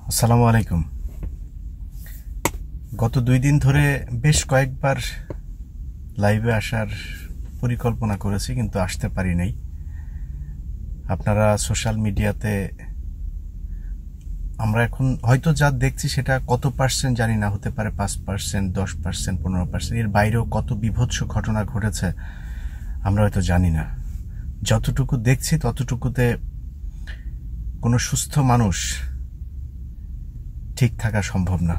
আসসালামু আলাইকুম। গত 2 দিন ধরে বেশ কয়েকবার লাইভে আসার পরিকল্পনা করেছি, কিন্তু আসতে পারি নাই। আপনারা সোশ্যাল মিডিয়াতে আমরা এখন হয়তো যা দেখছি সেটা কত পার্সেন্ট জানি না, হতে পারে 5%, 10%, 15%, এর বাইরেও কত বিভৎস ঘটনা ঘটেছে আমরা হয়তো জানি না। যতটুকু দেখছি ততটুকুতে কোনো সুস্থ মানুষ ঠিক থাকা সম্ভব না।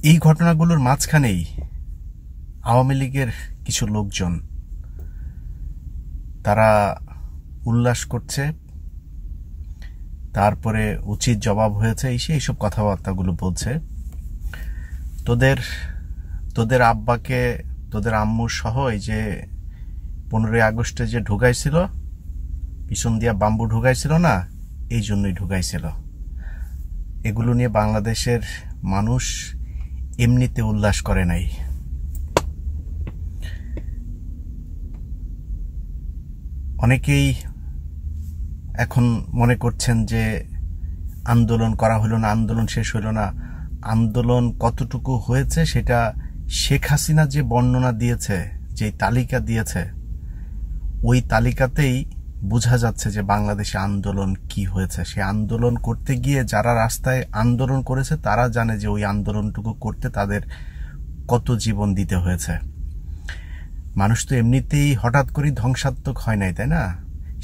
এই ঘটনাগুলোর মাঝখানেই আওয়ামী লীগের কিছু লোকজন তারা উল্লাস করছে, তারপরে উচিত জবাব হয়েছে এইসব কথাবার্তাগুলো বলছে। তোদের আব্বাকে, তোদের আম্মুর সহ এই যে 15ই আগস্টে যে ঢুকাইছিল, পিছন দিয়া বাম্বু ঢুকাইছিল না, এই জন্যই ঢুকাইছিল। এগুলো নিয়ে বাংলাদেশের মানুষ এমনিতে উল্লাস করে নাই। অনেকেই এখন মনে করছেন যে আন্দোলন করা হলো না, আন্দোলন শেষ হলো না। আন্দোলন কতটুকু হয়েছে সেটা শেখ হাসিনা যে বর্ণনা দিয়েছে, যে তালিকা দিয়েছে, ওই তালিকাতেই বোঝা যাচ্ছে যে বাংলাদেশে আন্দোলন কি হয়েছে। সে আন্দোলন করতে গিয়ে যারা রাস্তায় আন্দোলন করেছে তারা জানে যে ওই আন্দোলনটুকু করতে তাদের কত জীবন দিতে হয়েছে। মানুষ তো এমনিতেই হঠাৎ করে ধ্বংসাত্মক হয় নাই, তাই না?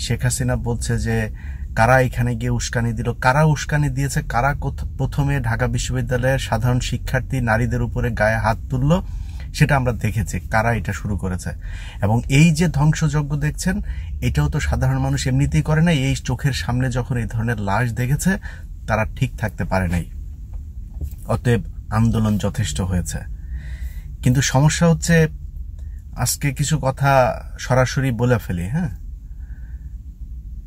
শেখ হাসিনা বলছে যে কারা এখানে গিয়ে উস্কানি দিল, কারা উস্কানি দিয়েছে, কারা প্রথমে ঢাকা বিশ্ববিদ্যালয়ের সাধারণ শিক্ষার্থী নারীদের উপরে গায়ে হাত তুললো সেটা আমরা দেখেছি, কারা এটা শুরু করেছে। এবং এই যে ধ্বংসযজ্ঞ দেখছেন, এটাও তো সাধারণ মানুষ এমনিতেই করে নাই। এই চোখের সামনে যখন এই ধরনের লাশ দেখেছে তারা ঠিক থাকতে পারে নাই। অতএব আন্দোলন যথেষ্ট হয়েছে। কিন্তু সমস্যা হচ্ছে, আজকে কিছু কথা সরাসরি বলে ফেলি। হ্যাঁ,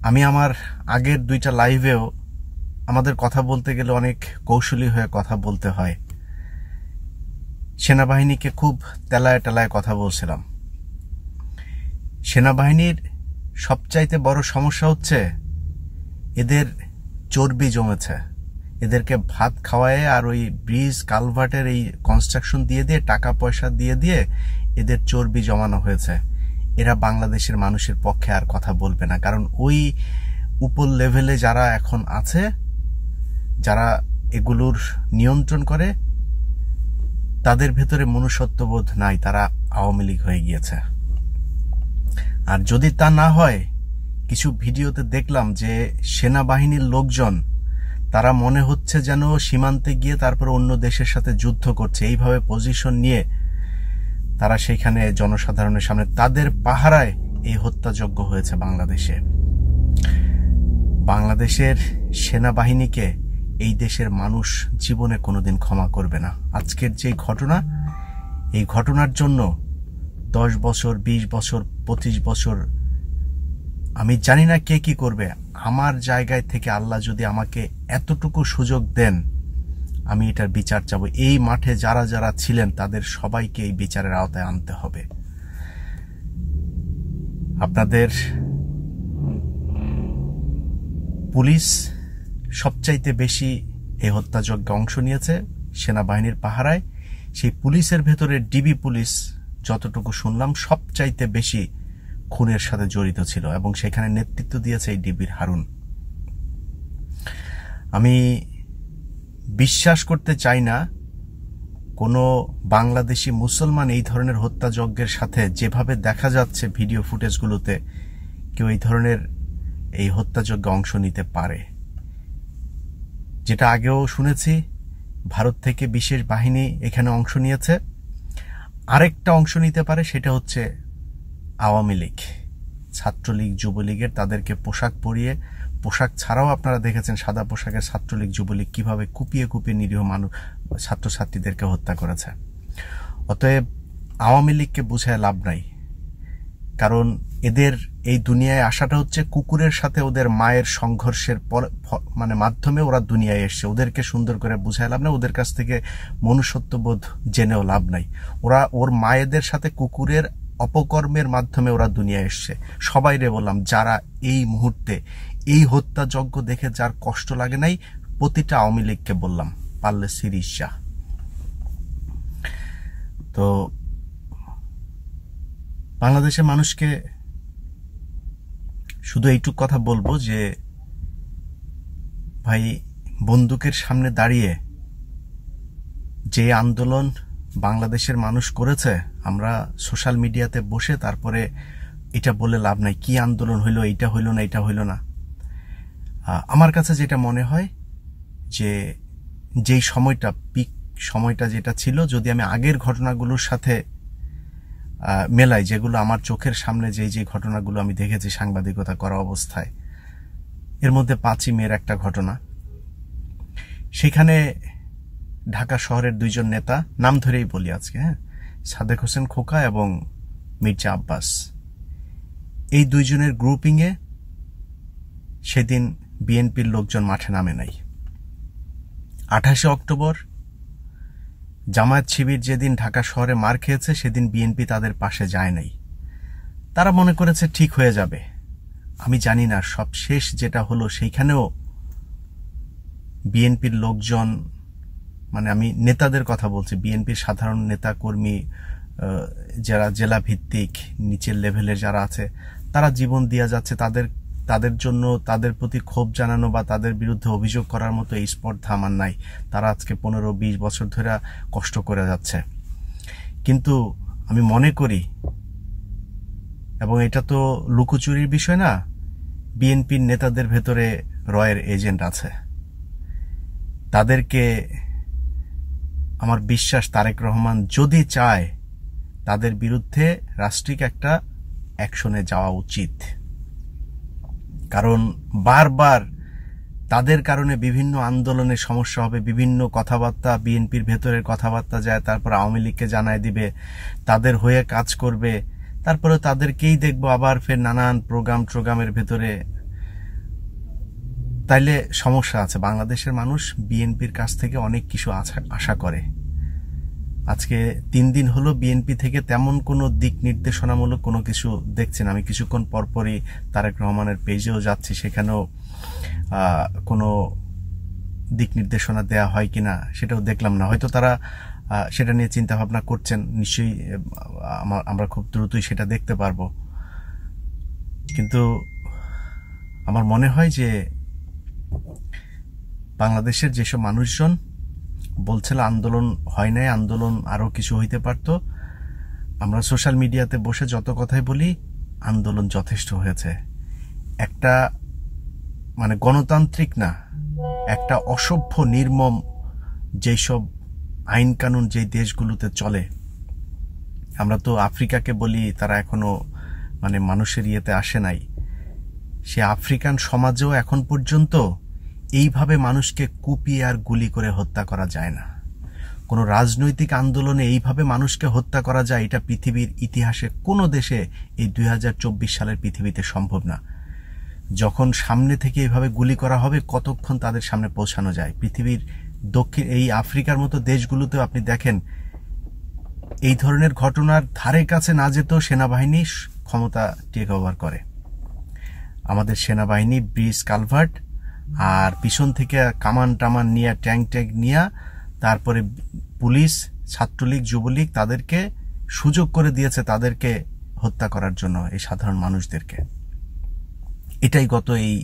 আমি আমার আগের 2টা লাইভেও আমাদের কথা বলতে গেলে অনেক কৌশলী হয়ে কথা বলতে হয়। সেনাবাহিনীকে খুব তেলায় টেলায় কথা বলছিলাম। সেনাবাহিনীর সবচাইতে বড় সমস্যা হচ্ছে এদের চর্বি জমেছে। এদেরকে ভাত খাওয়ায় আর ওই ব্রিজ কালভার্টের এই কনস্ট্রাকশন দিয়ে দিয়ে, টাকা পয়সা দিয়ে দিয়ে এদের চর্বি জমানো হয়েছে। এরা বাংলাদেশের মানুষের পক্ষে আর কথা বলবে না, কারণ ওই উপর লেভেলে যারা এখন আছে, যারা এগুলোর নিয়ন্ত্রণ করে, তাদের ভেতরে মনুষ্যত্ববোধ নাই, তারা আওয়ামী লীগ হয়ে গিয়েছে। আর যদি তা না হয়, কিছু ভিডিওতে দেখলাম যে সেনাবাহিনীর লোকজন তারা মনে হচ্ছে যেন সীমান্তে গিয়ে তারপর অন্য দেশের সাথে যুদ্ধ করছে, এইভাবে পজিশন নিয়ে তারা সেখানে জনসাধারণের সামনে তাদের পাহারায় এই হত্যাযজ্ঞ হয়েছে বাংলাদেশে। বাংলাদেশের সেনাবাহিনীকে এই দেশের মানুষ জীবনে কোনোদিন ক্ষমা করবে না। আজকের যে ঘটনা, এই ঘটনার জন্য 10 বছর, 20 বছর, 25 বছর, আমি জানি না কে কি করবে। আমার জায়গায় থেকে আল্লাহ যদি আমাকে এতটুকু সুযোগ দেন, আমি এটার বিচার চাবো। এই মাঠে যারা যারা ছিলেন তাদের সবাইকে এই বিচারের আওতায় আনতে হবে। আপনাদের পুলিশ সবচাইতে বেশি এই হত্যাযজ্ঞে অংশ নিয়েছে সেনাবাহিনীর পাহারায়। সেই পুলিশের ভেতরে ডিবি পুলিশ, যতটুকু শুনলাম, সবচাইতে বেশি খুনের সাথে জড়িত ছিল এবং সেখানে নেতৃত্ব দিয়েছে এই ডিবির হারুন। আমি বিশ্বাস করতে চাই না কোনো বাংলাদেশি মুসলমান এই ধরনের হত্যাযজ্ঞের সাথে, যেভাবে দেখা যাচ্ছে ভিডিও ফুটেজগুলোতে, কেউ এই ধরনের এই হত্যাযজ্ঞে অংশ নিতে পারে। যেটা আগেও শুনেছি, ভারত থেকে বিশেষ বাহিনী এখানে অংশ নিয়েছে। আরেকটা অংশ নিতে পারে, সেটা হচ্ছে আওয়ামী লীগ, ছাত্রলীগ, যুবলীগের, তাদেরকে পোশাক পরিয়ে, পোশাক ছাড়াও আপনারা দেখেছেন সাদা পোশাকের ছাত্রলীগ, যুবলীগ কিভাবে কুপিয়ে কুপিয়ে নিরীহ মানুষ, ছাত্রছাত্রীদেরকে হত্যা করেছে। অতএব আওয়ামী লীগকে বুঝায় লাভ নাই, কারণ এদের এই দুনিয়ায় আসাটা হচ্ছে কুকুরের সাথে ওদের মায়ের সংঘর্ষের মাধ্যমে ওরা দুনিয়ায় এসছে। ওদেরকে সুন্দর করে বুঝায় লাভ নাই, ওদের কাছ থেকে মনুষ্যত্ববোধ জেনেও লাভ নাই। ওর মায়েদের সাথে কুকুরের অপকর্মের মাধ্যমে ওরা দুনিয়ায় এসছে। সবাইরে বললাম, যারা এই মুহূর্তে এই হত্যাযজ্ঞ দেখে যার কষ্ট লাগে নাই, প্রতিটা আওয়ামী লীগকে বললাম, পারলে সিরিজ শাহ। তো বাংলাদেশের মানুষকে শুধু এইটুক কথা বলবো যে ভাই, বন্দুকের সামনে দাঁড়িয়ে যে আন্দোলন বাংলাদেশের মানুষ করেছে, আমরা সোশ্যাল মিডিয়াতে বসে তারপরে এটা বলে লাভ নাই কি আন্দোলন হইলো, এইটা হইলো না, এটা হইলো না। আমার কাছে যেটা মনে হয় যে যেই সময়টা পিক সময়টা যেটা ছিল, যদি আমি আগের ঘটনাগুলোর সাথে মেলাই, যেগুলো আমার চোখের সামনে যে ঘটনাগুলো আমি দেখেছি সাংবাদিকতা করা অবস্থায়, এর মধ্যে 5ই মের একটা ঘটনা, সেখানে ঢাকা শহরের 2জন নেতা, নাম ধরেই বলি আজকে, সাদেক হোসেন খোকা এবং মির্জা আব্বাস, এই 2জনের গ্রুপিংয়ে সেদিন বিএনপির লোকজন মাঠে নামে নাই। 28শে অক্টোবর জামায়াত শিবির যেদিন ঢাকা শহরে মার খেয়েছে, সেদিন বিএনপি তাদের পাশে যায় নাই। তারা মনে করেছে ঠিক হয়ে যাবে। আমি জানি না সব শেষ যেটা হলো, সেইখানেও বিএনপির লোকজন, মানে আমি নেতাদের কথা বলছি, বিএনপির সাধারণ নেতা কর্মী যারা জেলা ভিত্তিক নিচের লেভেলের যারা আছে, তারা জীবন দিয়ে যাচ্ছে। তাদের জন্য তাদের প্রতি ক্ষোভ জানানো বা তাদের বিরুদ্ধে অভিযোগ করার মতো এই স্পর্ধা আমার নাই। তারা আজকে 15-20 বছর ধরে কষ্ট করে যাচ্ছে। কিন্তু আমি মনে করি, এবং এটা তো লুকোচুরির বিষয় না, বিএনপির নেতাদের ভেতরে রয়ের এজেন্ট আছে। তাদেরকে আমার বিশ্বাস, তারেক রহমান যদি চায়, তাদের বিরুদ্ধে রাষ্ট্রিক একটা অ্যাকশনে যাওয়া উচিত। কারণ বারবার তাদের কারণে বিভিন্ন আন্দোলনের সমস্যা হবে, বিভিন্ন কথাবার্তা বিএনপির ভেতরের কথাবার্তা যায়, তারপর আওয়ামী লীগকে জানায় দিবে, তাদের হয়ে কাজ করবে, তারপরে তাদেরকেই দেখবো আবার ফের নানান প্রোগ্রামের ভেতরে। তাইলে সমস্যা আছে। বাংলাদেশের মানুষ বিএনপির কাছ থেকে অনেক কিছু আশা করে। আজকে 3 দিন হলো বিএনপি থেকে তেমন কোনো দিক নির্দেশনামূলক কোনো কিছু দেখছেন। আমি কিছুক্ষণ পরপরই তারেক রহমানের পেজেও যাচ্ছি, সেখানেও কোনো দিক নির্দেশনা দেয়া হয় কিনা সেটাও দেখলাম না। হয়তো তারা সেটা নিয়ে চিন্তা ভাবনা করছেন, নিশ্চয়ই আমরা খুব দ্রুতই সেটা দেখতে পারবো। কিন্তু আমার মনে হয় যে বাংলাদেশের যেসব মানুষজন বলছিল আন্দোলন হয় নাই, আন্দোলন আরো কিছু হইতে পারত, আমরা সোশ্যাল মিডিয়াতে বসে যত কথাই বলি, আন্দোলন যথেষ্ট হয়েছে। একটা মানে গণতান্ত্রিক না, একটা অসভ্য নির্মম যেসব আইন কানুন যে দেশগুলোতে চলে, আমরা তো আফ্রিকাকে বলি তারা এখনো মানে মানুষের ইয়েতে আসে নাই, সে আফ্রিকান সমাজেও এখন পর্যন্ত এইভাবে মানুষকে কুপিয়ে আর গুলি করে হত্যা করা যায় না। কোনো রাজনৈতিক আন্দোলনে এইভাবে মানুষকে হত্যা করা যায়, এটা পৃথিবীর ইতিহাসে কোনো দেশে এই 2024 সালের পৃথিবীতে সম্ভব না। যখন সামনে থেকে এইভাবে গুলি করা হবে, কতক্ষণ তাদের সামনে পৌঁছানো যায়। পৃথিবীর দক্ষিণ এই আফ্রিকার মতো দেশগুলোতেও আপনি দেখেন, এই ধরনের ঘটনার ধারে কাছে না যেতেও সেনাবাহিনী ক্ষমতা টেক ওভার করে। আমাদের সেনাবাহিনী ব্রিজ কালভার্ট আর পিছন থেকে কামান টামান নিয়ে, ট্যাঙ্ক নিয়ে, তারপরে পুলিশ, ছাত্রলীগ, যুবলীগ তাদেরকে সুযোগ করে দিয়েছে তাদেরকে হত্যা করার জন্য, এই সাধারণ মানুষদেরকে। এটাই গত এই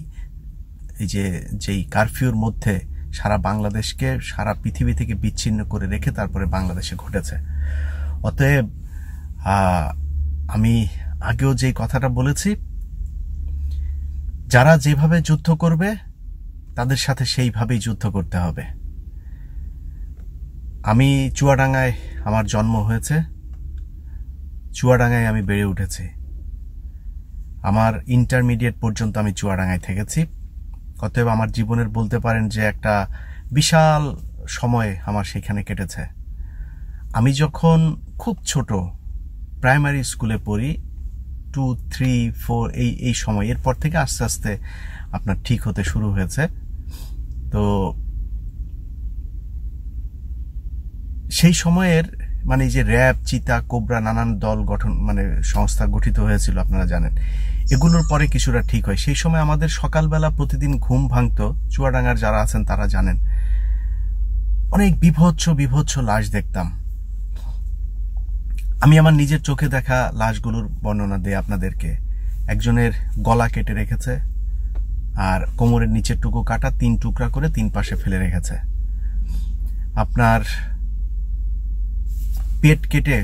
যেই কারফিউর মধ্যে সারা বাংলাদেশকে সারা পৃথিবী থেকে বিচ্ছিন্ন করে রেখে তারপরে বাংলাদেশে ঘটেছে। অতএব আমি আগেও যেই কথাটা বলেছি, যারা যেভাবে যুদ্ধ করবে তাদের সাথে সেইভাবেই যুদ্ধ করতে হবে। আমি চুয়াডাঙ্গায় আমার জন্ম হয়েছে, চুয়াডাঙ্গায় আমি বেড়ে উঠেছি, আমার ইন্টারমিডিয়েট পর্যন্ত আমি চুয়াডাঙ্গায় থেকেছি। অতএব আমার জীবনের বলতে পারেন যে একটা বিশাল সময় আমার সেখানে কেটেছে। আমি যখন খুব ছোট প্রাইমারি স্কুলে পড়ি, 2, 3, 4 এই সময়, এরপর থেকে আস্তে আস্তে আপনার ঠিক হতে শুরু হয়েছে। তো সেই সময়ের মানে যে র্যাব, চিতা, কোবরা নানান দল গঠন মানে সংস্থা গঠিত হয়েছিল, আপনারা জানেন। এগুলোর পরে কিছুটা ঠিক হয়। সেই সময় আমাদের সকালবেলা প্রতিদিন ঘুম ভাঙতো। চুয়াডাঙ্গার যারা আছেন তারা জানেন, অনেক বিভৎস বিভৎস লাশ দেখতাম। আমি আমার নিজের চোখে দেখা লাশগুলোর বর্ণনা দিই আপনাদেরকে। একজনের গলা কেটে রেখেছে, আর কোমরের নিচের টুকু কাটা, 3 টুকরা করে 3 পাশে ফেলে রেখেছে। আপনার পেট কেটে,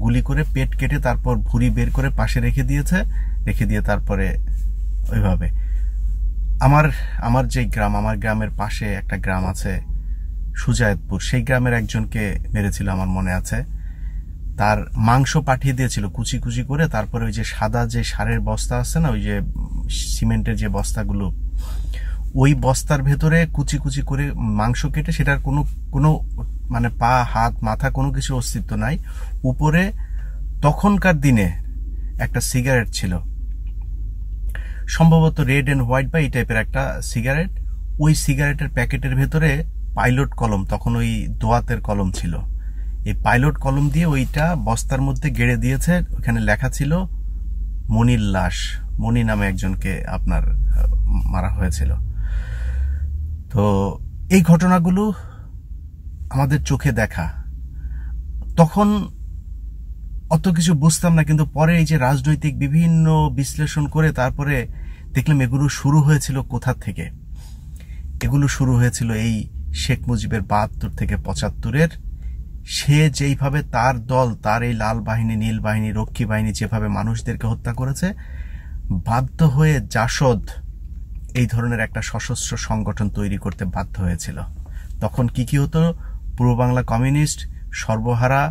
গুলি করে পেট কেটে তারপর ভুঁড়ি বের করে পাশে রেখে দিয়েছে, রেখে দিয়ে তারপরে ওইভাবে। আমার যে গ্রাম, আমার গ্রামের পাশে একটা গ্রাম আছে সুজায়তপুর, সেই গ্রামের একজনকে মেরেছিল আমার মনে আছে। তার মাংস পাঠিয়ে দিয়েছিল কুচি কুচি করে, তারপরে ওই যে সাদা যে সারের বস্তা আছে না, ওই যে সিমেন্টের যে বস্তাগুলো, ওই বস্তার ভেতরে কুচি কুচি করে মাংস কেটে, সেটার কোনো মানে পা হাত মাথা কোনো কিছু অস্তিত্ব নাই। উপরে তখনকার দিনে একটা সিগারেট ছিল, সম্ভবত রেড অ্যান্ড হোয়াইট বা এই টাইপের একটা সিগারেট। ওই সিগারেটের প্যাকেটের ভেতরে পাইলট কলম, তখন ওই দোয়াতের কলম ছিল, এই পাইলট কলম দিয়ে ওইটা বস্তার মধ্যে গেড়ে দিয়েছে। ওখানে লেখা ছিল মনির লাশ, মনি নামে একজনকে আপনার মারা হয়েছিল। তো এই ঘটনাগুলো আমাদের চোখে দেখা। তখন অত কিছু বুঝতাম না, কিন্তু পরে এই যে রাজনৈতিক বিভিন্ন বিশ্লেষণ করে তারপরে দেখলাম এগুলো শুরু হয়েছিল কোথা থেকে। এগুলো শুরু হয়েছিল এই শেখ মুজিবের 72 থেকে 75-এর। সে যেইভাবে তার দল, তার এই লাল বাহিনী, নীল বাহিনী, রক্ষী বাহিনী যেভাবে মানুষদেরকে হত্যা করেছে, বাধ্য হয়ে জাসদ এই ধরনের একটা সশস্ত্র সংগঠন তৈরি করতে বাধ্য হয়েছিল। তখন কি হতো, পূর্ব বাংলা কমিউনিস্ট, সর্বহারা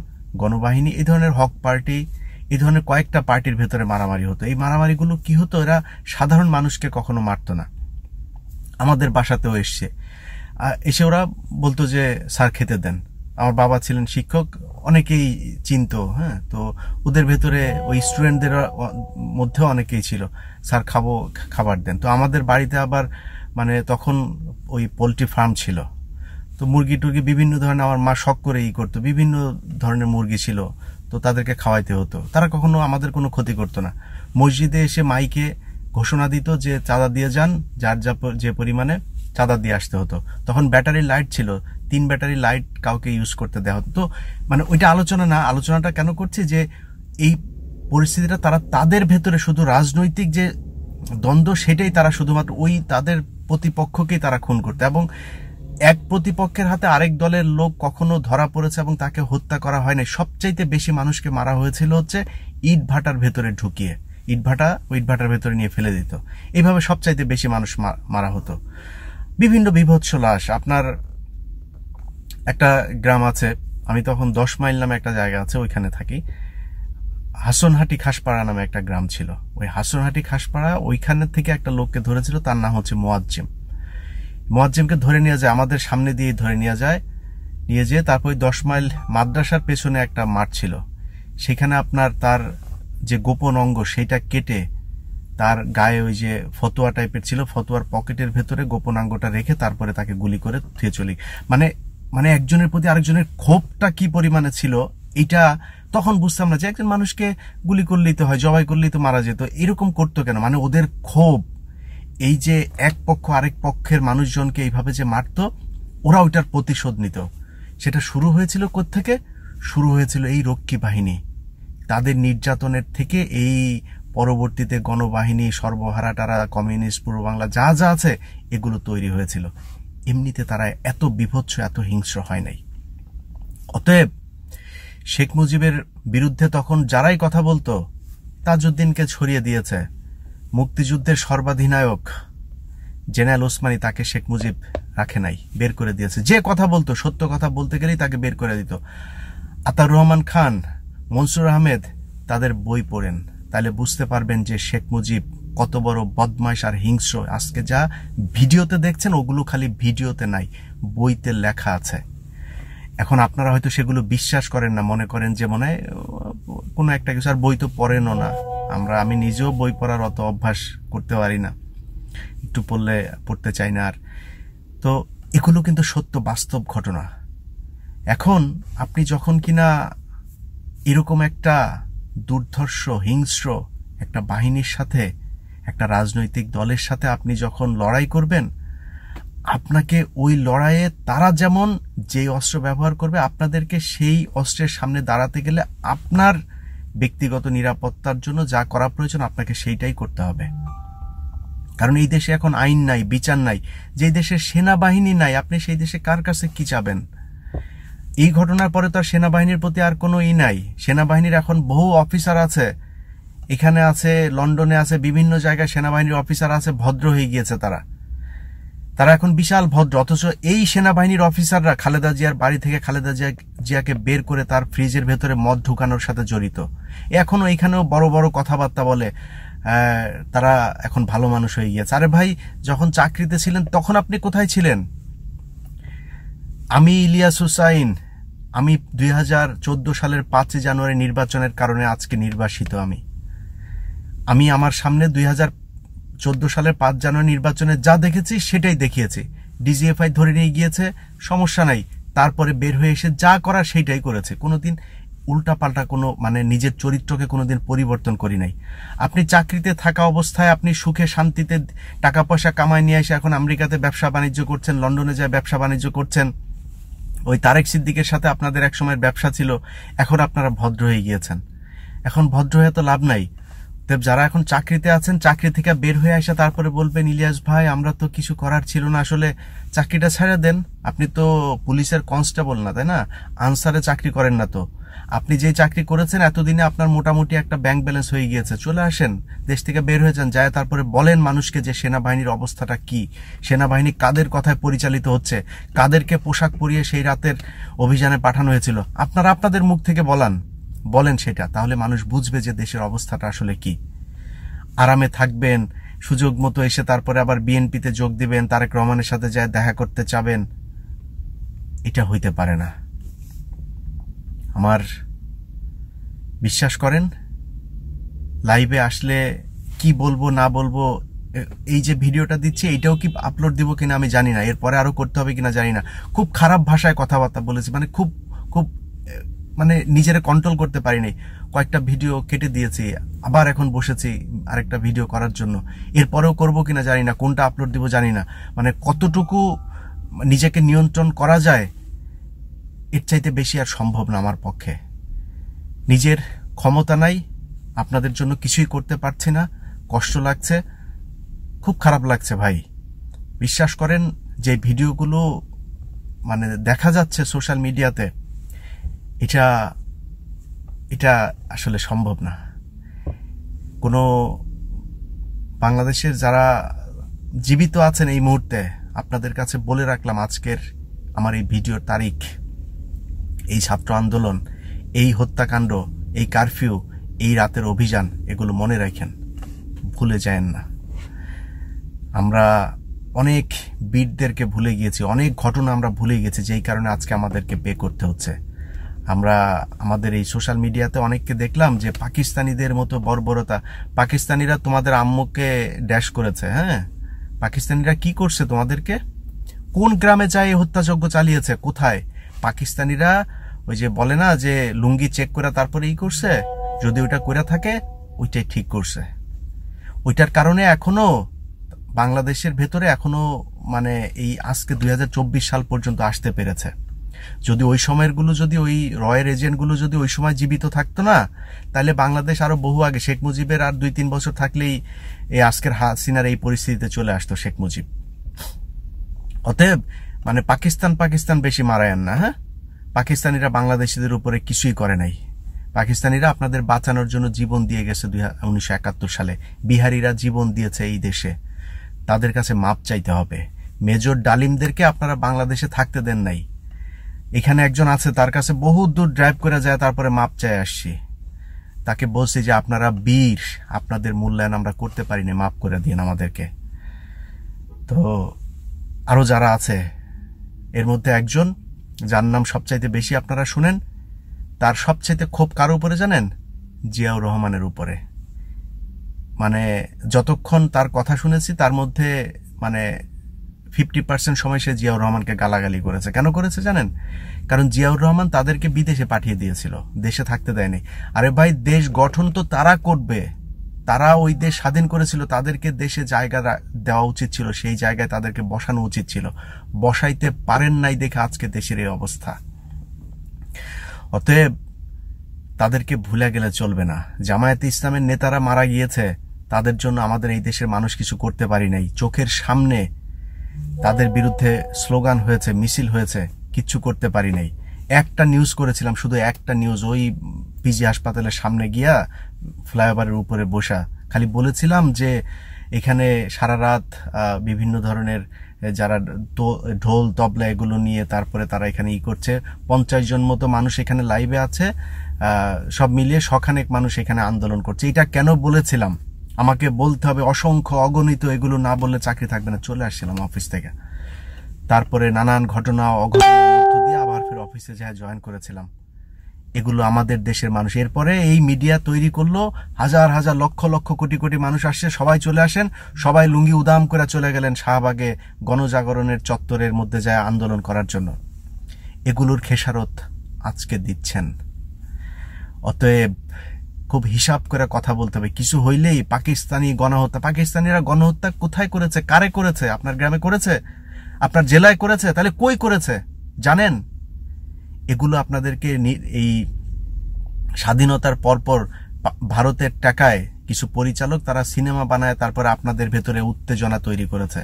গণবাহিনী, এই ধরনের হক পার্টি, এই ধরনের কয়েকটা পার্টির ভেতরে মারামারি হতো। এই মারামারিগুলো কি হতো, এরা সাধারণ মানুষকে কখনো মারতো না। আমাদের বাসাতেও এসে ওরা বলতো যে স্যার খেতে দেন। আমার বাবা ছিলেন শিক্ষক, অনেকেই চিনতো, হ্যাঁ। তো ওদের ভেতরে ওই স্টুডেন্টদের মধ্যেও অনেকেই ছিল, স্যার খাবার দেন। তো আমাদের বাড়িতে আবার মানে তখন ওই পোলট্রি ফার্ম ছিল, তো মুরগি টুরগি বিভিন্ন ধরনের আমার মা শখ করে করতো, বিভিন্ন ধরনের মুরগি ছিল, তো তাদেরকে খাওয়াইতে হতো। তারা কখনো আমাদের কোনো ক্ষতি করতো না। মসজিদে এসে মাইকে ঘোষণা দিত যে চাঁদা দিয়ে যান, যার যে পরিমাণে চাঁদা দিয়ে আসতে হতো। তখন ব্যাটারি লাইট ছিল, 3 ব্যাটারি লাইট কাউকে ইউজ করতে দেওয়া হতো। তো মানে ওইটা আলোচনা না, আলোচনাটা কেন করছি যে এই পরিস্থিতিটা তারা তাদের ভেতরে শুধু রাজনৈতিক যে দ্বন্দ্ব, সেটাই তারা শুধুমাত্র ওই তাদের প্রতিপক্ষকেই তারা খুন করতে, এবং এক প্রতিপক্ষের হাতে আরেক দলের লোক কখনো ধরা পড়েছে এবং তাকে হত্যা করা হয় না। সবচাইতে বেশি মানুষকে মারা হয়েছিল হচ্ছে ইট ভাটার ভেতরে ঢুকিয়ে, ইট ভাটার ভেতরে নিয়ে ফেলে দিত। এইভাবে সবচাইতে বেশি মানুষ মারা হতো। বিভিন্ন বিভৎস লাশ। আপনার একটা গ্রাম আছে, আমি তখন 10 মাইল নামে একটা জায়গা আছে, ওইখানে থাকি। হাসনহাটি খাসপাড়া নামে একটা গ্রাম ছিল। ওই হাসনহাটি খাসপাড়া, ওইখানে থেকে একটা লোককে ধরেছিল, তার নাম হচ্ছে মোয়াজ্জেমকে ধরে নিয়ে যায়, আমাদের সামনে দিয়ে ধরে নিয়ে যেয়ে তারপর 10 মাইল মাদ্রাসার পেছনে একটা মাঠ ছিল, সেখানে আপনার তার যে গোপন অঙ্গ সেইটা কেটে তার গায়ে ওই যে ফতুয়া টাইপের ছিল, ফতুয়ার পকেটের ভেতরে গোপন অঙ্গটা রেখে তারপরে তাকে গুলি করে থুয়ে চলি। মানে একজনের প্রতি আরেকজনের ক্ষোভটা কি পরিমাণে ছিল, এটা তখন বুঝতাম না যে একজন মানুষকে গুলি করলেই তো হয়, জবাই করলেই তো মারা যেত, এরকম করতো কেন? মানে ওদের ক্ষোভ, এই যে এক পক্ষ আরেক পক্ষের মানুষজনকে এইভাবে যে মারতো, ওরা ওইটার প্রতিশোধ নিত। সেটা শুরু হয়েছিল কোত্থেকে? শুরু হয়েছিল এই রক্ষী বাহিনী, তাদের নির্যাতনের থেকে। এই পরবর্তীতে গণবাহিনী, সর্বহারা টারা, কমিউনিস্ট, পূর্ব বাংলা যা যা আছে, এগুলো তৈরি হয়েছিল। এমনিতে তারা এত বিভৎস, এত হিংস্র হয় নাই। অতএব শেখ মুজিবের বিরুদ্ধে তখন যারাই কথা বলতো, তাজউদ্দিনকে ছড়িয়ে দিয়েছে। মুক্তিযুদ্ধের সর্বাধিনায়ক জেনারেল ওসমানী, তাকে শেখ মুজিব রাখে নাই, বের করে দিয়েছে। যে কথা বলতো, সত্য কথা বলতে গেলেই তাকে বের করে দিত। আতাউর রহমান খান, মনসুর আহমেদ, তাদের বই পড়েন, তাহলে বুঝতে পারবেন যে শেখ মুজিব কত বড় বদমাইশ আর হিংস্র। আজকে যা ভিডিওতে দেখছেন, ওগুলো খালি ভিডিওতে নাই, বইতে লেখা আছে। এখন আপনারা হয়তো সেগুলো বিশ্বাস করেন না, মনে করেন যে মনে হয় কোনো একটা কিছু, আর বই তো পড়েনও না। আমি নিজেও বই পড়ার অত অভ্যাস করতে পারি না, একটু পড়তে চাই না। আর তো এগুলো কিন্তু সত্য, বাস্তব ঘটনা। এখন আপনি যখন কিনা এরকম একটা দুর্ধর্ষ, হিংস্র একটা বাহিনীর সাথে একটা রাজনৈতিক দলের সাথে আপনি যখন লড়াই করবেন, আপনাকে ওই লড়াইয়ে তারা যেমন যে অস্ত্র ব্যবহার করবে, আপনাদেরকে সেই অস্ত্রের সামনে দাঁড়াতে গেলে আপনার ব্যক্তিগত নিরাপত্তার জন্য যা করা প্রয়োজন আপনাকে সেইটাই করতে হবে। কারণ এই দেশে এখন আইন নাই, বিচার নাই। যেই দেশে সেনাবাহিনী নাই, আপনি সেই দেশে কার কাছে কি চাবেন? এই ঘটনার পরে তো আর সেনাবাহিনীর প্রতি আর কোনো নাই। সেনাবাহিনীর এখন বহু অফিসার আছে, এখানে আছে, লন্ডনে আছে, বিভিন্ন জায়গায় সেনাবাহিনীর অফিসার আছে, ভদ্র হয়ে গিয়েছে তারা এখন বিশাল ভদ্র। অথচ এই সেনাবাহিনীর অফিসাররা খালেদা জিয়ার বাড়ি থেকে খালেদা জিয়াকে বের করে তার ফ্রিজের ভেতরে মদ ঢুকানোর সাথে জড়িত। এখনো এখানেও বড় বড় কথাবার্তা বলে তারা এখন ভালো মানুষ হয়ে গিয়েছে। আরে ভাই, যখন চাকরিতে ছিলেন তখন আপনি কোথায় ছিলেন? আমি ইলিয়াস হুসাইন, আমি 2014 সালের 5 জানুয়ারি নির্বাচনের কারণে আজকে নির্বাসিত। আমি আমার সামনে 2014 সালের 5 জানুয়ারি নির্বাচনে যা দেখেছি সেটাই দেখিয়েছি। ডিজিএফআই ধরে নিয়ে গিয়েছে, সমস্যা নাই, তারপরে বের হয়ে এসে যা করার সেইটাই করেছে। কোনোদিন উল্টাপাল্টা কোনো নিজের চরিত্রকে কোনোদিন পরিবর্তন করি নাই। আপনি চাকরিতে থাকা অবস্থায় আপনি সুখে শান্তিতে টাকা পয়সা কামায় নিয়ে এসে এখন আমেরিকাতে ব্যবসা বাণিজ্য করছেন, লন্ডনে যায় ব্যবসা বাণিজ্য করছেন। ওই তারেক সিদ্দিকের সাথে আপনাদের এক সময়ের ব্যবসা ছিল, এখন আপনারা ভদ্র হয়ে গিয়েছেন। এখন ভদ্র হয়ে তো লাভ নাই। যারা এখন চাকরিতে আছেন, চাকরি থেকে বের হয়ে আসা তারপরে বলবেন ইলিয়াস ভাই আমরা তো কিছু করার ছিল না, আসলে চাকরিটা ছেড়ে দেন। আপনি তো পুলিশের কনস্টেবল না, তাই না? আনসারে চাকরি করেন না তো। আপনি যে চাকরি করেছেন এতদিনে আপনার মোটামুটি একটা ব্যাংক ব্যালেন্স হয়ে গিয়েছে, চলে আসেন, দেশ থেকে বের হয়ে যান, যায় তারপরে বলেন মানুষকে যে সেনাবাহিনীর অবস্থাটা কি, সেনাবাহিনী কাদের কথায় পরিচালিত হচ্ছে, কাদেরকে পোশাক পরিয়ে সেই রাতের অভিযানে পাঠানো হয়েছিল। আপনারা আপনাদের মুখ থেকে বলেন সেটা, তাহলে মানুষ বুঝবে যে দেশের অবস্থাটা আসলে কি। আরামে থাকবেন, সুযোগ মতো এসে তারপরে আবার বিএনপিতে যোগ দিবেন, তারেক রহমানের সাথে যায় দেখা করতে চাবেন, এটা হইতে পারে না। আমার বিশ্বাস করেন, লাইভে আসলে কি বলবো না বলবো, এই যে ভিডিওটা দিচ্ছি এইটাও কি আপলোড দিব কিনা আমি জানি না, এরপরে আরো করতে হবে কিনা জানি না। খুব খারাপ ভাষায় কথাবার্তা বলেছি, খুব নিজেরা কন্ট্রোল করতে পারিনি। কয়েকটা ভিডিও কেটে দিয়েছি, আবার এখন বসেছি আরেকটা ভিডিও করার জন্য। এরপরেও করবো কিনা জানি না, কোনটা আপলোড দিব জানি না। কতটুকু নিজেকে নিয়ন্ত্রণ করা যায় এর চাইতে বেশি আর সম্ভব না আমার পক্ষে। নিজের ক্ষমতা নাই, আপনাদের জন্য কিছুই করতে পারছি না, কষ্ট লাগছে, খুব খারাপ লাগছে ভাই। বিশ্বাস করেন, যে ভিডিওগুলো দেখা যাচ্ছে সোশ্যাল মিডিয়াতে, এটা আসলে সম্ভব না। কোনো বাংলাদেশের যারা জীবিত আছেন এই মুহূর্তে, আপনাদের কাছে বলে রাখলাম আজকের আমার এই ভিডিওর তারিখ, এই ছাত্র আন্দোলন, এই হত্যাকাণ্ড, এই কারফিউ, এই রাতের অভিযান, এগুলো মনে রাখেন, ভুলে যায়েন না। আমরা অনেক বীরদেরকে ভুলে গিয়েছি, অনেক ঘটনা আমরা ভুলে গেছি, যেই কারণে আজকে আমাদেরকে পে করতে হচ্ছে। আমরা আমাদের এই সোশ্যাল মিডিয়াতে অনেককে দেখলাম যে পাকিস্তানিদের মতো বর্বরতা, পাকিস্তানিরা তোমাদের আম্মুকে ড্যাশ করেছে। হ্যাঁ, পাকিস্তানিরা কি করছে তোমাদেরকে? কোন গ্রামে যায় হত্যাযজ্ঞ চালিয়েছে? কোথায়? পাকিস্তানিরা ওই যে বলে না যে লুঙ্গি চেক করে তারপরে করছে, যদি ওইটা করে থাকে ওইটাই ঠিক করছে। ওইটার কারণে এখনো বাংলাদেশের ভেতরে এখনো এই আজকে 2024 সাল পর্যন্ত আসতে পেরেছে। যদি ওই সময়েরগুলো, যদি ওই রয়ের এজেন্টগুলো যদি ওই সময় জীবিত থাকতো না, তাহলে বাংলাদেশ আরো বহু আগে, শেখ মুজিবের আর 2-3 বছর থাকলেই এই আজকের হাসিনার এই পরিস্থিতিতে চলে আসতো শেখ মুজিব। অতএব পাকিস্তান বেশি মারায়ান না। হ্যাঁ, পাকিস্তানিরা বাংলাদেশিদের উপরে কিছুই করে নাই। পাকিস্তানিরা আপনাদের বাঁচানোর জন্য জীবন দিয়ে গেছে 1971 সালে। বিহারিরা জীবন দিয়েছে এই দেশে, তাদের কাছে মাপ চাইতে হবে। মেজর ডালিমদেরকে আপনারা বাংলাদেশে থাকতে দেন নাই। এখানে একজন আছে, তার কাছে বহু দূর ড্রাইভ করে যায়, তারপরে মাপ চাই আসছি। তাকে বলছি যে আপনারা বীর, আপনাদের মূল্যায়ন আমরা করতে পারিনি, মাপ করে দিন আমাদেরকে। তো আরো যারা আছে, এর মধ্যে একজন যার নাম সবচাইতে বেশি আপনারা শুনেন, তার সবচাইতে ক্ষোভ কার উপরে জানেন? জিয়াউর রহমানের উপরে। যতক্ষণ তার কথা শুনেছি তার মধ্যে 50% সময় সে জিয়াউর রহমানকে গালাগালি করেছে। কেন করেছে জানেন? কারণ জিয়াউর রহমান তাদেরকে বিদেশে পাঠিয়ে দিয়েছিল, দেশে থাকতে দেয়নি। আরে ভাই, দেশ গঠন তো তারা করবে, তারা ওই দেশ স্বাধীন করেছিল, তাদেরকে দেশে জায়গা দেওয়া উচিত ছিল, সেই জায়গায় তাদেরকে বসানো উচিত ছিল। বসাইতে পারেন নাই দেখে আজকে দেশের এই অবস্থা। অতএব তাদেরকে ভুলে গেলে চলবে না। জামায়াতে ইসলামের নেতারা মারা গিয়েছে, তাদের জন্য আমাদের এই দেশের মানুষ কিছু করতে পারি নাই। চোখের সামনে তাদের বিরুদ্ধে স্লোগান হয়েছে, মিছিল হয়েছে, কিচ্ছু করতে পারি নাই। একটা নিউজ করেছিলাম, শুধু একটা নিউজ, ওই পিজি হাসপাতালের সামনে গিয়া ফ্লাইওভারের উপরে বসা, খালি বলেছিলাম যে এখানে সারা রাত বিভিন্ন ধরনের যারা ঢোল তবলা এগুলো নিয়ে তারপরে তারা এখানে করছে, 50 জন মতো মানুষ এখানে লাইভে আছে, সব মিলিয়ে শখানেক মানুষ এখানে আন্দোলন করছে। এটা কেন বলেছিলাম আমাকে বলতে হবে, অসংখ্য অগণিত, এগুলো না বললে চাকরি থাকবে না। চলে আসছিলাম অফিস থেকে, তারপরে নানান ঘটনা অঘটনার মধ্য দিয়ে আবার ফের অফিসে যা জয়েন করেছিলাম। এগুলো আমাদের দেশের মানুষ। এরপরে এই মিডিয়া তৈরি করলো, হাজার হাজার লক্ষ লক্ষ কোটি কোটি মানুষ আসছে, সবাই চলে আসেন, সবাই লুঙ্গি উদাম করে চলে গেলেন শাহবাগে গণজাগরণের চত্বরের মধ্যে যায় আন্দোলন করার জন্য। এগুলোর খেসারত আজকে দিচ্ছেন। অতএব খুব হিসাব করে কথা বলতে হবে। কিছু হইলেই পাকিস্তানি গণহত্যা, পাকিস্তানিরা গণহত্যা কোথায় করেছে, কারে করেছে? আপনার গ্রামে করেছে? আপনার জেলায় করেছে? তাহলে কই করেছে জানেন? এগুলো আপনাদেরকে এই স্বাধীনতার পরপর ভারতের টাকায় কিছু পরিচালক তারা সিনেমা বানায়, তারপরে আপনাদের ভেতরে উত্তেজনা তৈরি করেছে।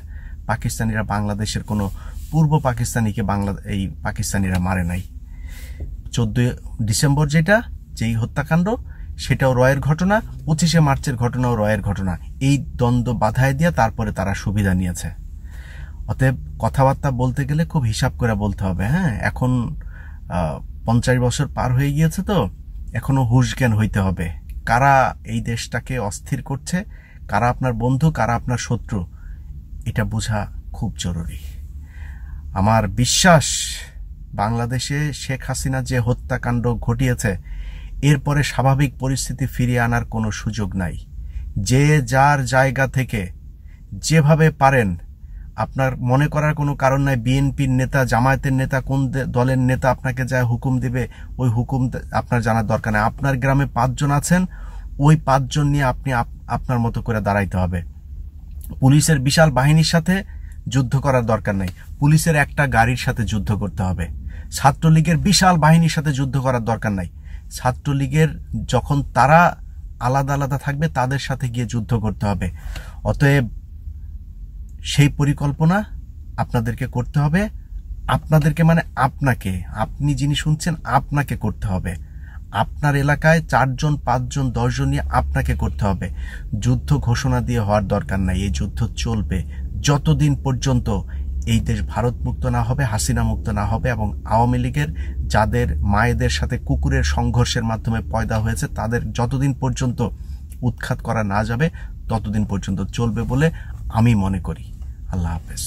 পাকিস্তানিরা বাংলাদেশের কোনো পূর্ব পাকিস্তানিকে এই পাকিস্তানিরা মারে নাই। 14 ডিসেম্বর যেই হত্যাকাণ্ড, সেটাও রয়ের ঘটনা, 25শে মার্চের ঘটনাও রয়ের ঘটনা। এই দ্বন্দ্ব বাধায় দিয়ে তারপরে তারা সুবিধা নিয়েছে। অতএব কথাবার্তা বলতে গেলে খুব হিসাব করে বলতে হবে। হ্যাঁ, এখন 50 বছর পার হয়ে গিয়েছে, তো এখনো হুঁশ জ্ঞান হইতে হবে। কারা এই দেশটাকে অস্থির করছে, কারা আপনার বন্ধু, কারা আপনার শত্রু, এটা বোঝা খুব জরুরি। আমার বিশ্বাস বাংলাদেশে শেখ হাসিনা যে হত্যাকাণ্ড ঘটিয়েছে, এরপরে স্বাভাবিক পরিস্থিতি ফিরিয়ে আনার কোনো সুযোগ নাই। যে যার জায়গা থেকে যেভাবে পারেন, আপনার মনে করার কোনো কারণ নাই বিএনপির নেতা, জামায়াতের নেতা, কোন দলের নেতা আপনাকে যায় হুকুম দিবে, ওই হুকুম আপনার জানার দরকার নেই। আপনার গ্রামে 5 জন আছেন, ওই 5 জন নিয়ে আপনি আপনার মতো করে দাঁড়াইতে হবে। পুলিশের বিশাল বাহিনীর সাথে যুদ্ধ করার দরকার নাই, পুলিশের একটা গাড়ির সাথে যুদ্ধ করতে হবে। ছাত্রলীগের বিশাল বাহিনীর সাথে যুদ্ধ করার দরকার নাই, ছাত্রলীগের যখন তারা আলাদা আলাদা থাকবে তাদের সাথে গিয়ে যুদ্ধ করতে হবে। অতএব সেই পরিকল্পনা আপনাদেরকে করতে হবে। আপনাদেরকে মানে আপনাকে, আপনি যিনি শুনছেন, আপনাকে করতে হবে। আপনার এলাকায় 4 জন, 5 জন, 10 জন নিয়ে আপনাকে করতে হবে। যুদ্ধ ঘোষণা দিয়ে হওয়ার দরকার নাই। এই যুদ্ধ চলবে যতদিন পর্যন্ত এই দেশ ভারত মুক্ত না হবে, হাসিনা মুক্ত না হবে, এবং আওয়ামী লীগের যাদের মায়েদের সাথে কুকুরের সংঘর্ষের মাধ্যমে পয়দা হয়েছে, তাদের যতদিন পর্যন্ত উৎখাত করা না যাবে ততদিন পর্যন্ত চলবে বলে আমি মনে করি। আল্লাহ হাফেজ।